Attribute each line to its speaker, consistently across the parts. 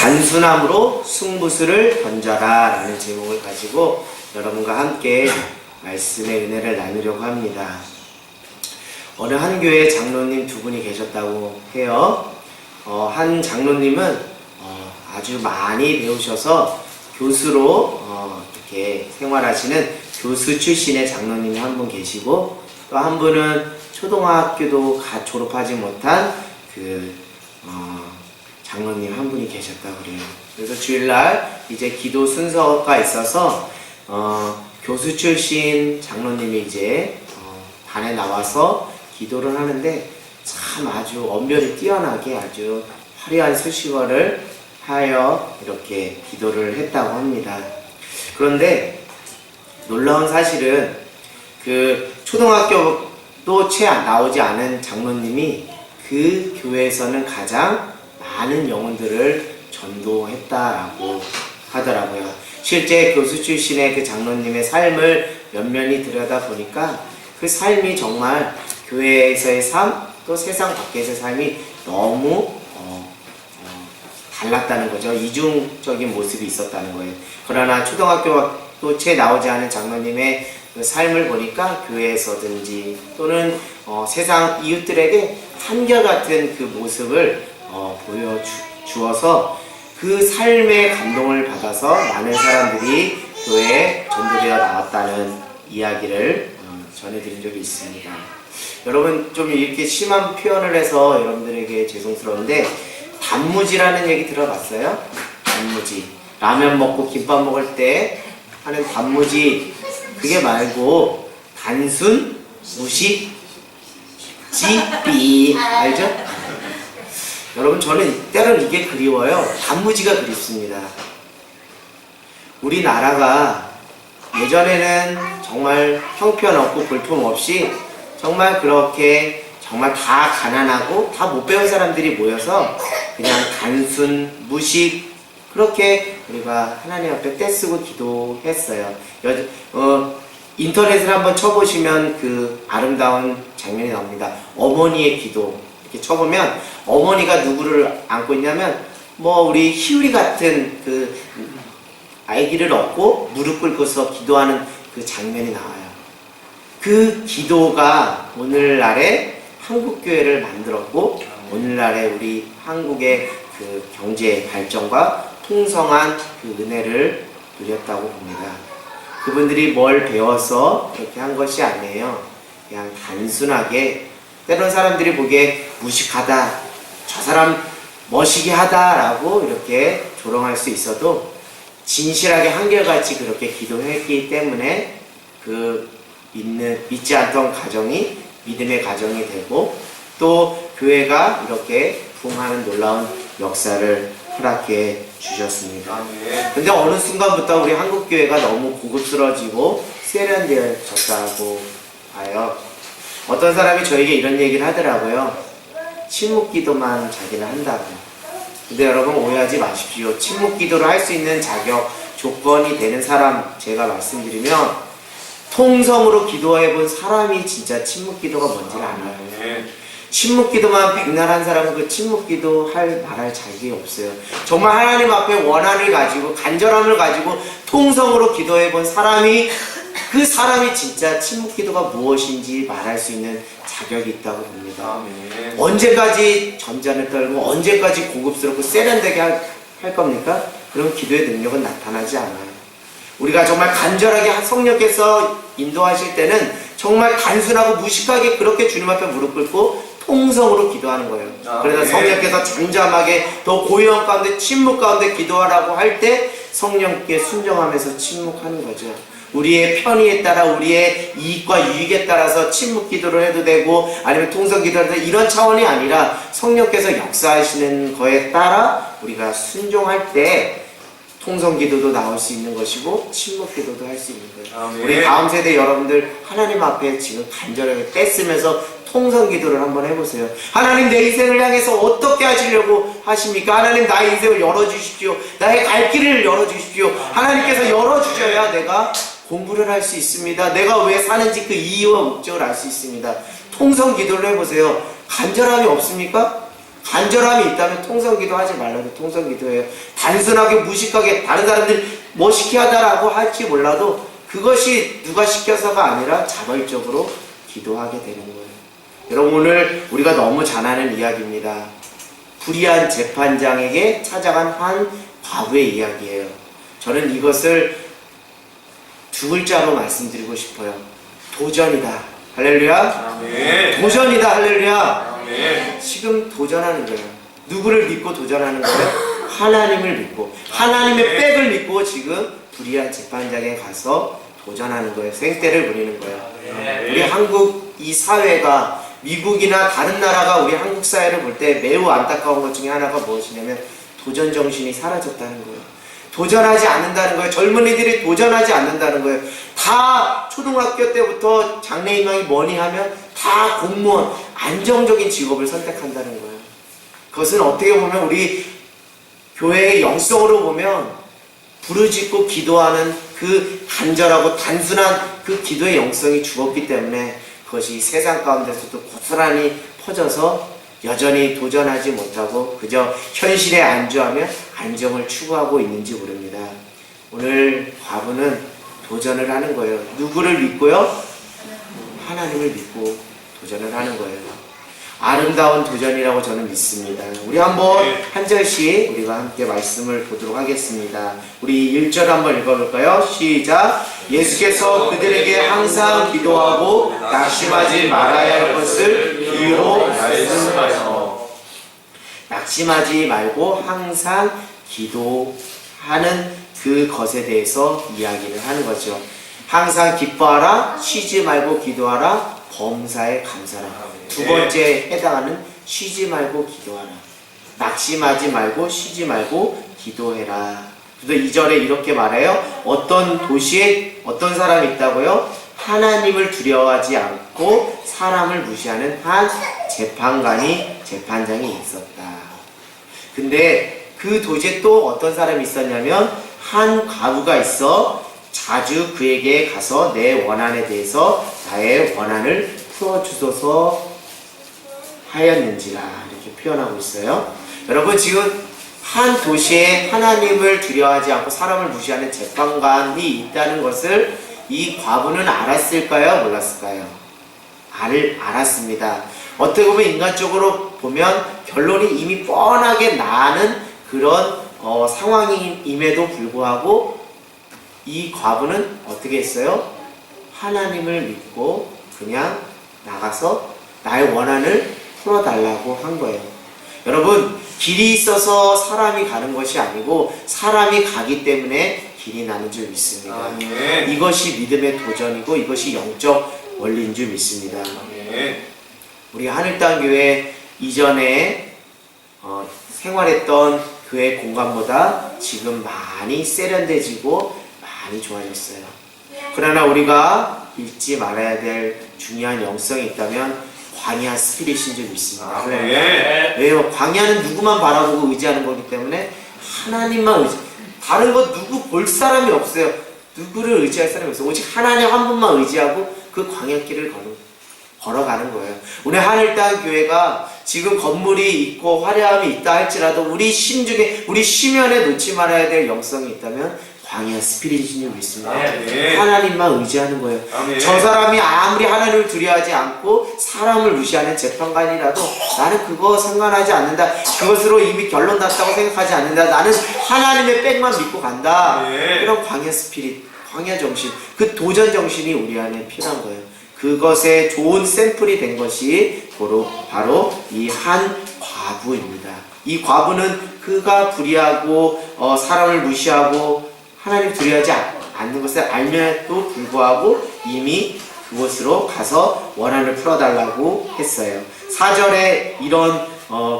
Speaker 1: 단순함으로 승부수를 던져라 라는 제목을 가지고 여러분과 함께 말씀의 은혜를 나누려고 합니다. 어느 한 교회에 장로님 두 분이 계셨다고 해요. 한 장로님은 아주 많이 배우셔서 교수로 이렇게 생활하시는 교수 출신의 장로님이 한 분 계시고, 또 한 분은 초등학교도 졸업하지 못한 장로님 한 분이 계셨다고 그래요. 그래서 주일날 이제 기도 순서가 있어서 교수 출신 장로님이 이제 단에 나와서 기도를 하는데 참 아주 언변이 뛰어나게 아주 화려한 수식어를 하여 이렇게 기도를 했다고 합니다. 그런데 놀라운 사실은 그 초등학교도 채 나오지 않은 장로님이 그 교회에서는 가장 많은 영혼들을 전도했다라고 하더라고요. 실제 교수 출신의 그 장로님의 삶을 면면히 들여다보니까 그 삶이 정말 교회에서의 삶, 또 세상 밖에서의 삶이 너무 달랐다는 거죠. 이중적인 모습이 있었다는 거예요. 그러나 초등학교도 채 나오지 않은 장로님의 그 삶을 보니까 교회에서든지 또는 세상 이웃들에게 한결같은 그 모습을 보여주어서 그 삶의 감동을 받아서 많은 사람들이 교회에 전도되어 나왔다는 이야기를 전해드린 적이 있습니다. 여러분, 좀 이렇게 심한 표현을 해서 여러분들에게 죄송스러운데 단무지라는 얘기 들어봤어요? 단무지. 라면 먹고 김밥 먹을 때 하는 단무지, 그게 말고 단순, 무식, 지삐, 알죠? 여러분, 저는 때로는 이게 그리워요. 단무지가 그립습니다. 우리나라가 예전에는 정말 형편없고 볼품없이 정말 그렇게 정말 다 가난하고 다 못 배운 사람들이 모여서 그냥 단순, 무식, 그렇게 우리가 하나님 앞에 떼쓰고 기도했어요. 인터넷을 한번 쳐보시면 그 아름다운 장면이 나옵니다. 어머니의 기도. 이렇게 쳐보면 어머니가 누구를 안고 있냐면 우리 희우리 같은 그 아기를 업고 무릎 꿇고서 기도하는 그 장면이 나와요. 그 기도가 오늘날의 한국교회를 만들었고 오늘날의 우리 한국의 그 경제 발전과 풍성한 그 은혜를 누렸다고 봅니다. 그분들이 뭘 배워서 그렇게 한 것이 아니에요. 그냥 단순하게 때론 사람들이 보기에 무식하다, 저 사람 멋이게 하다라고 이렇게 조롱할 수 있어도 진실하게 한결같이 그렇게 기도했기 때문에 그 믿지 않던 가정이 믿음의 가정이 되고 또 교회가 이렇게 부흥하는 놀라운 역사를 허락해 주셨습니다. 근데 어느 순간부터 우리 한국교회가 너무 고급스러워지고 세련되어졌다고 봐요. 어떤 사람이 저에게 이런 얘기를 하더라고요. 침묵기도만 자기는 한다고. 근데 여러분, 오해하지 마십시오. 침묵기도를 할 수 있는 자격, 조건이 되는 사람 제가 말씀드리면 통성으로 기도해본 사람이 진짜 침묵기도가 뭔지를 알아요. 침묵기도만 백날한 사람은 그 침묵기도 말할 자격이 없어요. 정말 하나님 앞에 원한을 가지고 간절함을 가지고 통성으로 기도해본 사람이 그 사람이 진짜 침묵기도가 무엇인지 말할 수 있는 자격이 있다고 봅니다. 언제까지 전잔을 떨고 언제까지 고급스럽고 세련되게 할 겁니까? 그럼 기도의 능력은 나타나지 않아요. 우리가 정말 간절하게 성령께서 인도하실 때는 정말 단순하고 무식하게 그렇게 주님 앞에 무릎 꿇고 통성으로 기도하는 거예요. 그래서 성령께서 잠잠하게 더 고요한 가운데 침묵 가운데 기도하라고 할 때 성령께 순종하면서 침묵하는 거죠. 우리의 편의에 따라 우리의 이익과 유익에 따라서 침묵 기도를 해도 되고 아니면 통성 기도를 해도 이런 차원이 아니라 성령께서 역사하시는 거에 따라 우리가 순종할 때 통성 기도도 나올 수 있는 것이고 침묵 기도도 할 수 있는 거예요. 우리 다음 세대 여러분들 하나님 앞에 지금 간절하게 떼쓰면서 통성 기도를 한번 해보세요. 하나님, 내 인생을 향해서 어떻게 하시려고 하십니까? 하나님, 나의 인생을 열어주십시오. 나의 갈 길을 열어주십시오. 하나님께서 열어주셔야 내가 공부를 할 수 있습니다. 내가 왜 사는지 그 이유와 목적을 알 수 있습니다. 통성 기도를 해보세요. 간절함이 없습니까? 간절함이 있다면 통성기도 하지 말라도 통성기도해요. 단순하게 무식하게 다른 사람들이 뭐 시켜야 하다라고 할지 몰라도 그것이 누가 시켜서가 아니라 자발적으로 기도하게 되는 거예요. 여러분, 오늘 우리가 너무 잘 아는 이야기입니다. 불의한 재판장에게 찾아간 한 과부의 이야기예요. 저는 이것을 두 글자로 말씀드리고 싶어요. 도전이다. 할렐루야.
Speaker 2: 아멘.
Speaker 1: 도전이다. 할렐루야.
Speaker 2: 아멘.
Speaker 1: 지금 도전하는 거예요. 누구를 믿고 도전하는 거예요? 하나님을 믿고, 하나님의 백을 믿고 지금 불의한 재판장에 가서 도전하는 거예요. 생떼를 부리는 거예요. 우리 한국 이 사회가, 미국이나 다른 나라가 우리 한국 사회를 볼 때 매우 안타까운 것 중에 하나가 무엇이냐면 도전 정신이 사라졌다는 거예요. 도전하지 않는다는 거예요. 젊은이들이 도전하지 않는다는 거예요. 다 초등학교 때부터 장래희망이 뭐니 하면 다 공무원, 안정적인 직업을 선택한다는 거예요. 그것은 어떻게 보면 우리 교회의 영성으로 보면 부르짖고 기도하는 그 간절하고 단순한 그 기도의 영성이 죽었기 때문에 그것이 세상 가운데서도 고스란히 퍼져서 여전히 도전하지 못하고 그저 현실에 안주하며 안정을 추구하고 있는지 모릅니다. 오늘 과부는 도전을 하는 거예요. 누구를 믿고요? 하나님을 믿고 도전을 하는 거예요. 아름다운 도전이라고 저는 믿습니다. 우리 한번 한 절씩 우리가 함께 말씀을 보도록 하겠습니다. 우리 1절 한번 읽어볼까요? 시작! 예수께서 그들에게 항상 기도하고 낙심하지 말아야 할 것을 귀로 말씀하셔. 낙심하지 말고 항상 기도하는 그 것에 대해서 이야기를 하는 거죠. 항상 기뻐하라, 쉬지 말고 기도하라, 범사에 감사하라. 두 번째에 해당하는 쉬지 말고 기도하라. 낙심하지 말고 쉬지 말고 기도해라. 그래서 2절에 이렇게 말해요. 어떤 도시에 어떤 사람이 있다고요? 하나님을 두려워하지 않고 사람을 무시하는 한 재판장이 있었다. 근데 그 도시에 또 어떤 사람이 있었냐면 한 과부가 있어 자주 그에게 가서 내 원한에 대해서 나의 원한을 풀어주소서 하였는지라 이렇게 표현하고 있어요. 여러분, 지금 한 도시에 하나님을 두려워하지 않고 사람을 무시하는 재판관이 있다는 것을 이 과부는 알았을까요? 몰랐을까요? 알았습니다. 어떻게 보면 인간적으로 보면 결론이 이미 뻔하게 나는 그런 상황임에도 불구하고 이 과부는 어떻게 했어요? 하나님을 믿고 그냥 나가서 나의 원한을 풀어달라고 한 거예요. 여러분, 길이 있어서 사람이 가는 것이 아니고 사람이 가기 때문에 길이 나는 줄 믿습니다.
Speaker 2: 아멘.
Speaker 1: 이것이 믿음의 도전이고 이것이 영적 원리인 줄 믿습니다.
Speaker 2: 아멘.
Speaker 1: 우리 하늘땅교회 이전에 생활했던 교회 공간보다 지금 많이 세련돼지고 많이 좋아졌어요. 그러나 우리가 잊지 말아야 될 중요한 영성이 있다면 광야 스피릿인 줄 믿습니다. 왜요? 광야는 누구만 바라보고 의지하는 거기 때문에 하나님만 다른 거 누구 볼 사람이 없어요. 누구를 의지할 사람이 없어요. 오직 하나님 한 분만 의지하고 그 광야길을 걸어가는 거예요. 오늘 하늘땅 교회가 지금 건물이 있고 화려함이 있다 할지라도 우리 심중에, 우리 심연에 놓지 말아야 될 영성이 있다면 광야 스피릿인 줄 믿습니다. 하나님만 의지하는 거예요.
Speaker 2: 아멘.
Speaker 1: 저 사람이 아무리 하나님을 두려워하지 않고 사람을 무시하는 재판관이라도 나는 그거 상관하지 않는다. 그것으로 이미 결론 났다고 생각하지 않는다. 나는 하나님의 백만 믿고 간다. 그런 광야 스피릿, 광야 정신, 그 도전 정신이 우리 안에 필요한 거예요. 그것의 좋은 샘플이 된 것이 바로 이 한 과부입니다. 이 과부는 그가 불의하고 사람을 무시하고 하나님 두려워하지 않는 것을 알면도 불구하고 이미 그곳으로 가서 원한을 풀어달라고 했어요. 4절에 이런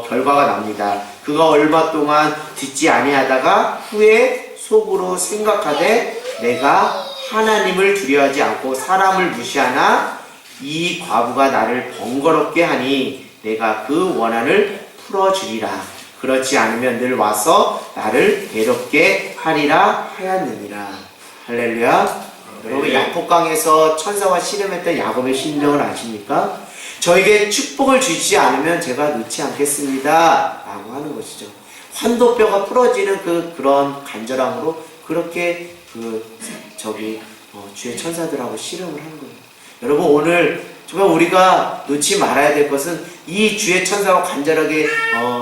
Speaker 1: 결과가 납니다. 그가 얼마 동안 듣지 아니하다가 후에 속으로 생각하되 내가 하나님을 두려워하지 않고 사람을 무시하나 이 과부가 나를 번거롭게 하니 내가 그 원한을 풀어주리라. 그렇지 않으면 늘 와서 나를 괴롭게 하리라 하였느니라. 할렐루야. 여러분, 야복강에서 천사와 씨름했던 야곱의 심정을 아십니까? 저에게 축복을 주시지 않으면 제가 놓지 않겠습니다 라고 하는 것이죠. 환도뼈가 부러지는 그런 간절함으로 그렇게 주의 천사들하고 씨름을 한 거예요. 여러분, 오늘 정말 우리가 놓지 말아야 될 것은 이 주의 천사와 간절하게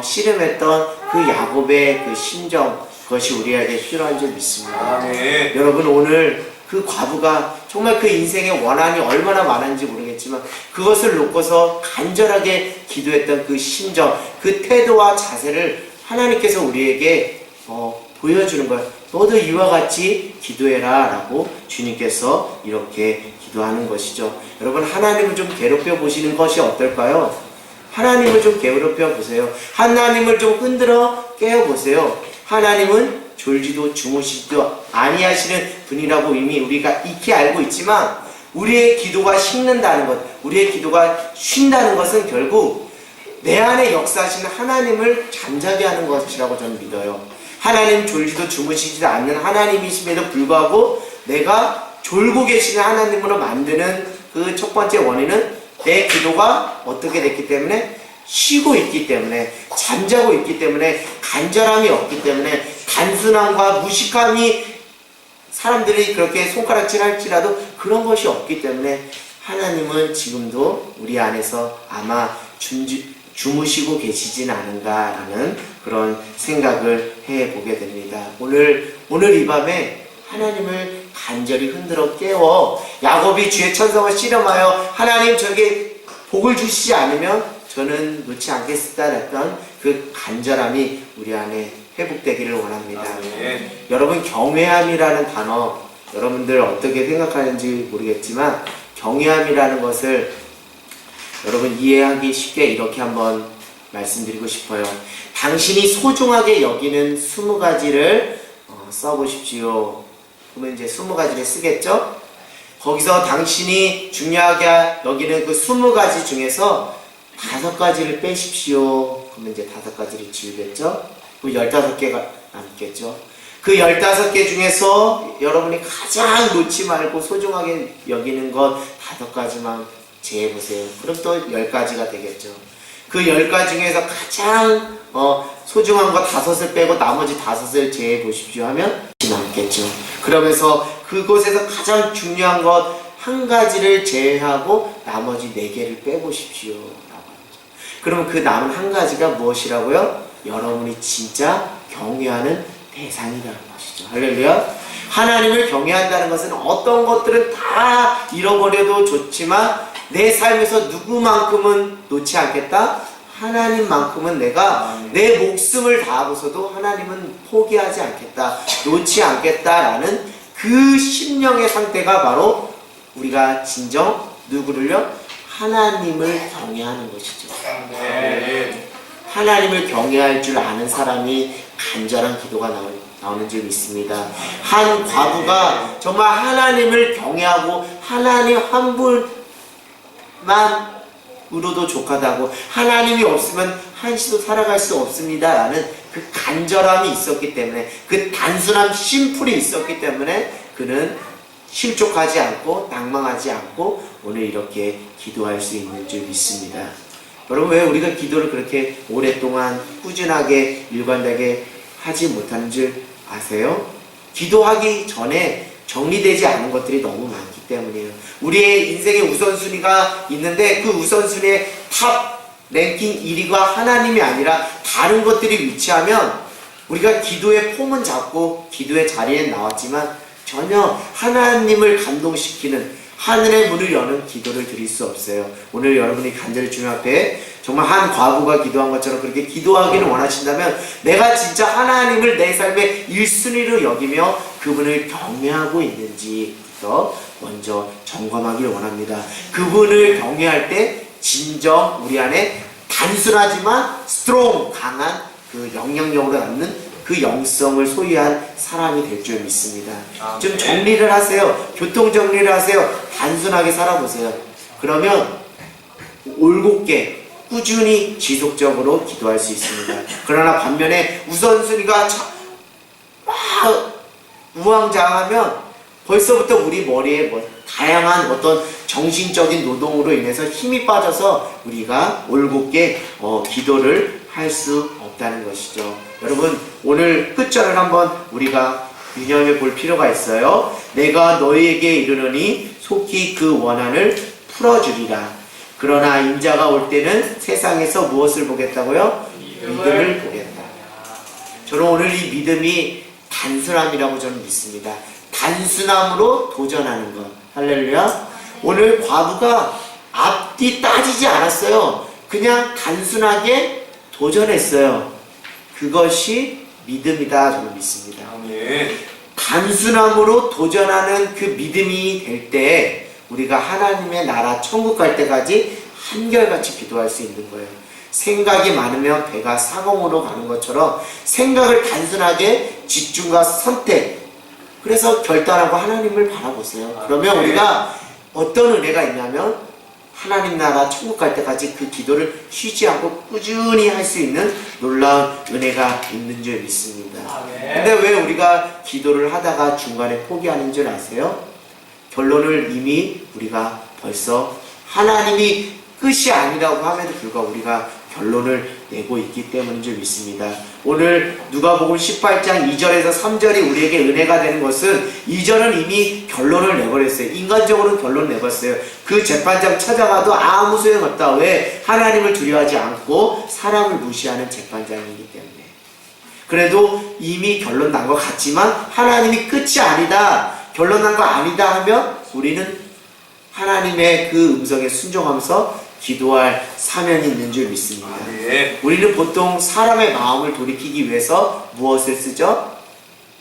Speaker 1: 씨름했던 그 야곱의 그 심정, 그것이 우리에게 필요한 줄 믿습니다.
Speaker 2: 네.
Speaker 1: 여러분, 오늘 그 과부가 정말 그 인생의 원한이 얼마나 많은지 모르겠지만 그것을 놓고서 간절하게 기도했던 그 심정, 그 태도와 자세를 하나님께서 우리에게 보여주는 거예요. 너도 이와 같이 기도해라 라고 주님께서 이렇게 기도하는 것이죠. 여러분, 하나님을 좀 괴롭혀 보시는 것이 어떨까요? 하나님을 좀 괴롭혀 보세요. 하나님을 좀 흔들어 깨워 보세요. 하나님은 졸지도 주무시지도 아니하시는 분이라고 이미 우리가 익히 알고 있지만, 우리의 기도가 식는다는 것, 우리의 기도가 쉰다는 것은 결국 내 안에 역사하시는 하나님을 잠자게 하는 것이라고 저는 믿어요. 하나님 졸지도 주무시지도 않는 하나님이심에도 불구하고 내가 졸고 계시는 하나님으로 만드는 그 첫 번째 원인은 내 기도가 어떻게 됐기 때문에, 쉬고 있기 때문에, 잠자고 있기 때문에, 간절함이 없기 때문에, 단순함과 무식함이 사람들이 그렇게 손가락질 할지라도 그런 것이 없기 때문에 하나님은 지금도 우리 안에서 아마 주무시고 계시진 않은가라는 그런 생각을 해보게 됩니다. 오늘 이 밤에 하나님을 간절히 흔들어 깨워, 야곱이 주의 천사와 씨름하여 하나님 저에게 복을 주시지 않으면 저는 놓지 않겠다 했던 그 간절함이 우리 안에 회복되기를 원합니다. 여러분, 경외함이라는 단어, 여러분들 어떻게 생각하는지 모르겠지만 경외함이라는 것을 여러분 이해하기 쉽게 이렇게 한번 말씀드리고 싶어요. 당신이 소중하게 여기는 20가지를 써보십시오. 그러면 이제 20가지를 쓰겠죠? 거기서 당신이 중요하게 여기는 그 20가지 중에서 5가지를 빼십시오. 그러면 이제 5가지를 지우겠죠? 그 15개가 남겠죠? 그 15개 중에서 여러분이 가장 놓지 말고 소중하게 여기는 것 5가지만 제해보세요. 그럼 또 10가지가 되겠죠. 그 10가지 중에서 가장 소중한 거 5을 빼고 나머지 5을 제해보십시오 하면 남겠죠. 그러면서 그곳에서 가장 중요한 것 1가지를 제외하고 나머지 4개를 빼보십시오 라고 하죠. 그러면 그 남은 1가지가 무엇이라고요? 여러분이 진짜 경외하는 대상이라는 것이죠. 할렐루야. 하나님을 경외한다는 것은 어떤 것들은 다 잃어버려도 좋지만 내 삶에서 누구만큼은 놓지 않겠다? 하나님만큼은 내가 내 목숨을 다하고서도 하나님은 포기하지 않겠다, 놓지 않겠다라는 그 심령의 상태가 바로 우리가 진정 누구를요? 하나님을 경외하는 것이죠. 하나님을 경외할 줄 아는 사람이 간절한 기도가 나오는 줄 믿습니다. 한 과부가 정말 하나님을 경외하고 하나님 한 분만으로도 족하다고, 하나님이 없으면 한시도 살아갈 수 없습니다 라는 그 간절함이 있었기 때문에, 그 단순한 심플이 있었기 때문에 그는 실족하지 않고 낭망하지 않고 오늘 이렇게 기도할 수 있는 줄 믿습니다. 여러분, 왜 우리가 기도를 그렇게 오랫동안 꾸준하게 일관되게 하지 못하는 줄 아세요? 기도하기 전에 정리되지 않은 것들이 너무 많기 때문이에요. 우리의 인생의 우선순위가 있는데 그 우선순위의 탑 랭킹 1위가 하나님이 아니라 다른 것들이 위치하면 우리가 기도의 폼은 잡고 기도의 자리에 나왔지만 전혀 하나님을 감동시키는 하늘의 문을 여는 기도를 드릴 수 없어요. 오늘 여러분이 간절히 주님 앞에 정말 한 과부가 기도한 것처럼 그렇게 기도하기를 원하신다면 내가 진짜 하나님을 내 삶의 1순위로 여기며 그분을 경외하고 있는지부터 먼저 점검하기를 원합니다. 그분을 경외할 때 진정 우리 안에 단순하지만 스트롱, 강한 그 영향력으로 남는 그 영성을 소유한 사람이 될 줄 믿습니다. 좀 정리를 하세요. 교통 정리를 하세요. 단순하게 살아보세요. 그러면 올곧게 꾸준히 지속적으로 기도할 수 있습니다. 그러나 반면에 우선순위가 막 우왕좌왕하면 벌써부터 우리 머리에 뭐 다양한 어떤 정신적인 노동으로 인해서 힘이 빠져서 우리가 올곧게 기도를 할 수 없다는 것이죠. 여러분, 오늘 끝절을 한번 우리가 유념해 볼 필요가 있어요. 내가 너희에게 이르노니 속히 그 원한을 풀어주리라. 그러나 인자가 올 때는 세상에서 무엇을 보겠다고요? 믿음을 보겠다. 저는 오늘 이 믿음이 단순함이라고 저는 믿습니다. 단순함으로 도전하는 것. 할렐루야. 오늘 과부가 앞뒤 따지지 않았어요. 그냥 단순하게 도전했어요. 그것이 믿음이다 저는 믿습니다. 단순함으로 도전하는 그 믿음이 될 때 우리가 하나님의 나라 천국 갈 때까지 한결같이 기도할 수 있는 거예요. 생각이 많으면 배가 사공으로 가는 것처럼 생각을 단순하게 집중과 선택, 그래서 결단하고 하나님을 바라보세요. 그러면 우리가 어떤 은혜가 있냐면 하나님 나라 천국 갈 때까지 그 기도를 쉬지 않고 꾸준히 할 수 있는 놀라운 은혜가 있는 줄 믿습니다. 근데 왜 우리가 기도를 하다가 중간에 포기하는 줄 아세요? 결론을 이미 우리가 벌써 하나님이 끝이 아니라고 함에도 불구하고 우리가 결론을 내고 있기 때문인 줄 믿습니다. 오늘 누가복음 18장 2절에서 3절이 우리에게 은혜가 되는 것은 2절은 이미 결론을 내버렸어요. 인간적으로는 결론 내봤어요. 그 재판장 찾아가도 아무 소용없다. 왜? 하나님을 두려워하지 않고 사람을 무시하는 재판장이기 때문에. 그래도 이미 결론 난 것 같지만 하나님이 끝이 아니다, 결론 난 거 아니다 하면 우리는 하나님의 그 음성에 순종하면서 기도할 사명이 있는 줄 믿습니다. 우리는 보통 사람의 마음을 돌이키기 위해서 무엇을 쓰죠?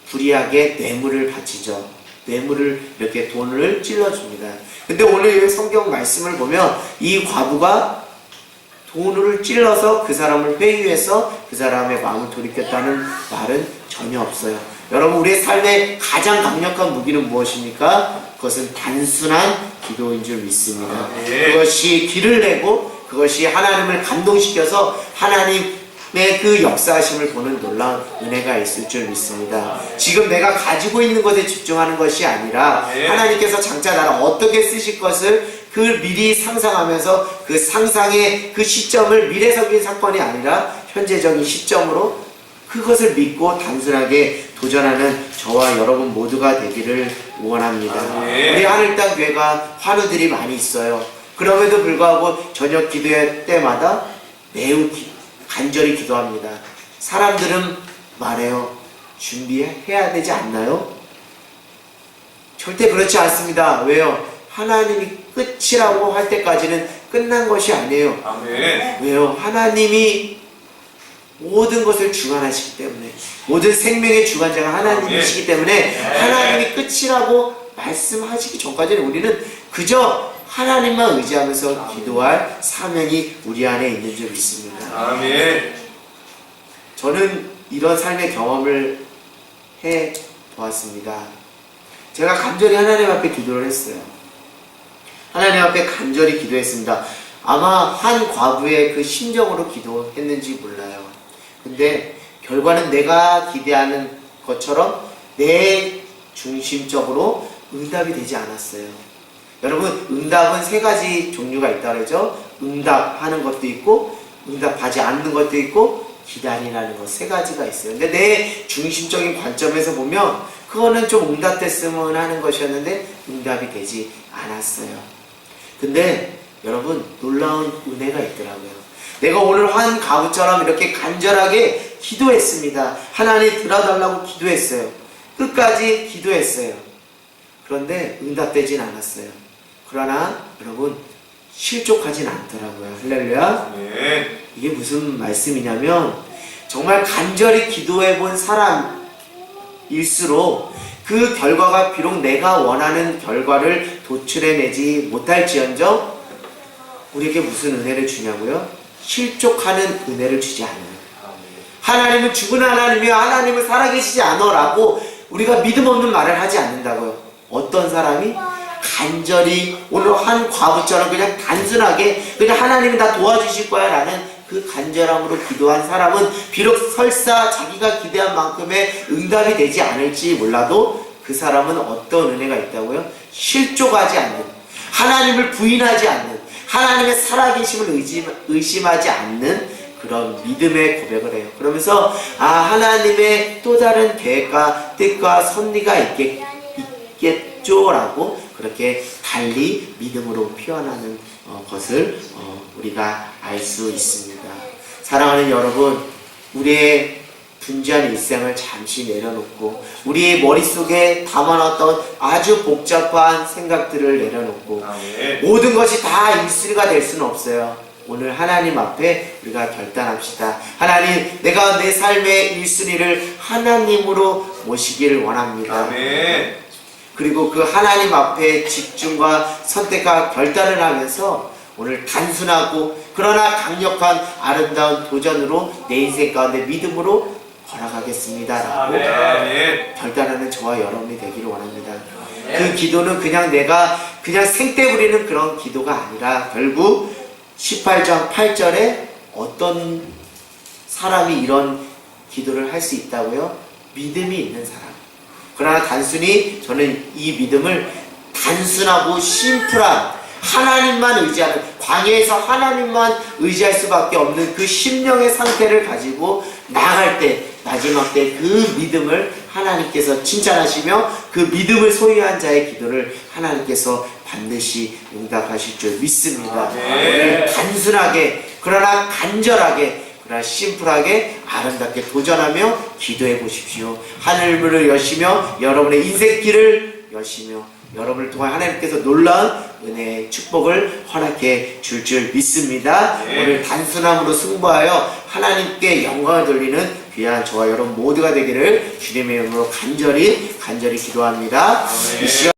Speaker 1: 불의하게 뇌물을 바치죠. 뇌물을 이렇게 돈을 찔러줍니다. 근데 오늘 성경 말씀을 보면 이 과부가 돈을 찔러서 그 사람을 회유해서 그 사람의 마음을 돌이켰다는 말은 전혀 없어요. 여러분, 우리의 삶의 가장 강력한 무기는 무엇입니까? 그것은 단순한 기도인 줄 믿습니다. 그것이 길을 내고 그것이 하나님을 감동시켜서 하나님의 그 역사하심을 보는 놀라운 은혜가 있을 줄 믿습니다. 지금 내가 가지고 있는 것에 집중하는 것이 아니라 하나님께서 장차 나를 어떻게 쓰실 것을 그 미리 상상하면서 그 상상의 그 시점을 미래적인 사건이 아니라 현재적인 시점으로 그것을 믿고 단순하게 도전하는 저와 여러분 모두가 되기를 원합니다. 우리 하늘땅 교회가 환우들이 많이 있어요. 그럼에도 불구하고 저녁 기도 때마다 매우 간절히 기도합니다. 사람들은 말해요. 준비해야 되지 않나요? 절대 그렇지 않습니다. 왜요? 하나님이 끝이라고 할 때까지는 끝난 것이 아니에요. 왜요? 하나님이 모든 것을 주관하시기 때문에, 모든 생명의 주관자가 하나님이시기 때문에 하나님이 끝이라고 말씀하시기 전까지는 우리는 그저 하나님만 의지하면서 기도할 사명이 우리 안에 있는 줄 믿습니다. 저는 이런 삶의 경험을 해 보았습니다. 제가 간절히 하나님 앞에 기도를 했어요. 하나님 앞에 간절히 기도했습니다. 아마 한 과부의 그 심정으로 기도했는지 몰라요. 근데 결과는 내가 기대하는 것처럼 내 중심적으로 응답이 되지 않았어요. 여러분, 응답은 세 가지 종류가 있다고 그러죠. 응답하는 것도 있고 응답하지 않는 것도 있고 기다리라는 것, 세 가지가 있어요. 근데 내 중심적인 관점에서 보면 그거는 좀 응답됐으면 하는 것이었는데 응답이 되지 않았어요. 근데 여러분, 놀라운 은혜가 있더라고요. 내가 오늘 한 과부처럼 이렇게 간절하게 기도했습니다. 하나님 들어달라고 기도했어요. 끝까지 기도했어요. 그런데 응답되진 않았어요. 그러나 여러분, 실족하진 않더라고요. 할렐루야. 이게 무슨 말씀이냐면 정말 간절히 기도해본 사람일수록 그 결과가 비록 내가 원하는 결과를 도출해내지 못할지언정 우리에게 무슨 은혜를 주냐고요? 실족하는 은혜를 주지 않아요. 하나님은 죽은 하나님이요, 하나님은 살아계시지 않으라고 우리가 믿음 없는 말을 하지 않는다고요. 어떤 사람이 간절히 오늘 한 과부처럼 그냥 단순하게 그냥 하나님이 다 도와주실 거야 라는 그 간절함으로 기도한 사람은 비록 설사 자기가 기대한 만큼의 응답이 되지 않을지 몰라도 그 사람은 어떤 은혜가 있다고요? 실족하지 않는, 하나님을 부인하지 않는, 하나님의 살아계심을 의심하지 않는 그런 믿음의 고백을 해요. 그러면서 하나님의 또 다른 계획과 뜻과 섭리가 있겠죠라고 그렇게 달리 믿음으로 표현하는 것을 우리가 알 수 있습니다. 사랑하는 여러분, 우리의 분주한 일상을 잠시 내려놓고 우리의 머릿속에 담아놨던 아주 복잡한 생각들을 내려놓고 모든 것이 다 일수리가 될 수는 없어요. 오늘 하나님 앞에 우리가 결단합시다. 하나님, 내가 내 삶의 일순위를 하나님으로 모시기를 원합니다.
Speaker 2: 아멘.
Speaker 1: 그리고 그 하나님 앞에 집중과 선택과 결단을 하면서 오늘 단순하고 그러나 강력한 아름다운 도전으로 내 인생 가운데 믿음으로 걸어가겠습니다 라고 결단하는 저와 여러분이 되기를 원합니다. 그 기도는 그냥 내가 그냥 생떼 부리는 그런 기도가 아니라 결국 18장 8절에 어떤 사람이 이런 기도를 할 수 있다고요? 믿음이 있는 사람. 그러나 단순히 저는 이 믿음을 단순하고 심플한 하나님만 의지하는, 광야에서 하나님만 의지할 수밖에 없는 그 심령의 상태를 가지고 나아갈 때, 마지막 때 그 믿음을 하나님께서 칭찬하시며 그 믿음을 소유한 자의 기도를 하나님께서 반드시 응답하실 줄 믿습니다. 오늘 단순하게 그러나 간절하게 그러나 심플하게 아름답게 도전하며 기도해 보십시오. 하늘문을 여시며 여러분의 인생길을 여시며 여러분을 통해 하나님께서 놀라운 은혜의 축복을 허락해 줄 믿습니다. 오늘 단순함으로 승부하여 하나님께 영광을 돌리는 귀한 저와 여러분 모두가 되기를 주님의 이름으로 간절히 기도합니다. 이 시간